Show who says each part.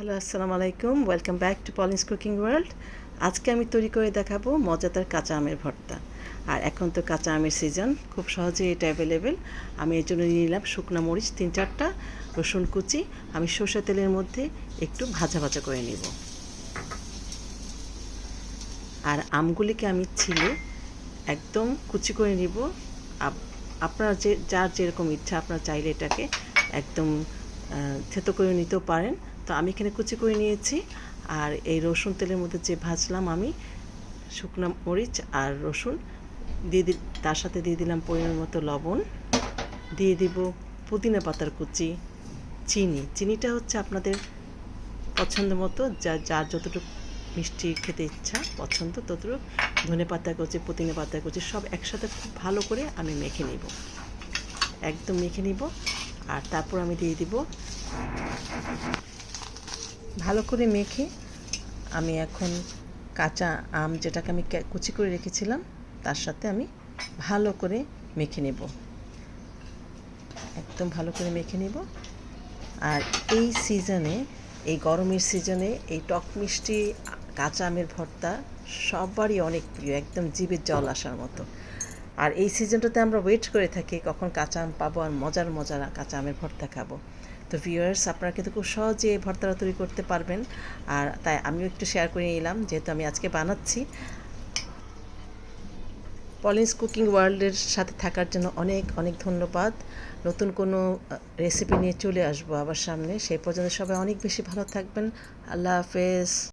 Speaker 1: Hello, আসসালামু আলাইকুম। Welcome back to Polin's cooking world. আজকে আমি তৈরি করে দেখাবো মজাদার কাঁচা আমের ভর্তা। আর এখন তো কাঁচা আমের সিজন, খুব সহজেই এটা অ্যাভেলেবেল। আমি এর জন্য নিয়ে নিলাম শুকনো মরিচ 3-4টা, রসুন কুচি। আমি সরষের তেলের মধ্যে একটু ভাজা ভাজা করে নিব। আর আমগুলিকে আমি ছিলে একদম কুচি করে নিব। আপনার যার যেরকম ইচ্ছা, আপনার চাইলে এটাকে একদম থেতো করে নিতেও পারেন। তো আমি এখানে কুচি করে নিয়েছি। আর এই রসুন তেলের মধ্যে যে ভাজলাম আমি শুকনো মরিচ আর রসুন তার সাথে দিয়ে দিলাম পরিমাণ মতো লবণ, দিয়ে দিব পুদিনা পাতার কুচি, চিনিটা হচ্ছে আপনাদের পছন্দ মতো, যার যতটুকু মিষ্টি খেতে ইচ্ছা পছন্দ ততটুকু। ধনে পাতা কুচি, পুদিনা পাতা কুচি সব একসাথে খুব ভালো করে আমি মেখে নিব, একদম মেখে নিব। আর তারপর আমি দিয়ে দিব, ভালো করে মেখে আমি এখন কাঁচা আম যেটাকে আমি কুচি করে রেখেছিলাম তার সাথে আমি ভালো করে মেখে নেব, একদম ভালো করে মেখে নেব। আর এই সিজনে, এই গরমের সিজনে এই টক মিষ্টি কাঁচা আমের ভর্তা সবারই অনেক প্রিয়, একদম জিভে জল আসার মতো। আর এই সিজনটাতে আমরা ওয়েট করে থাকি কখন কাঁচা আম পাবো আর মজার কাঁচা আমের ভর্তা খাবো। তো ভিউয়ার্স, আপনারা কিন্তু খুব সহজে এই ভর্তাটা তৈরি করতে পারবেন। আর তাই আমিও একটু শেয়ার করে নিলাম, যেহেতু আমি আজকে বানাচ্ছি। পলিনস কুকিং ওয়ার্ল্ডের সাথে থাকার জন্য অনেক অনেক ধন্যবাদ। নতুন কোনো রেসিপি নিয়ে চলে আসবো আবার সামনে। সেই পর্যন্ত সবাই অনেক বেশি ভালো থাকবেন। আল্লাহ হাফেজ।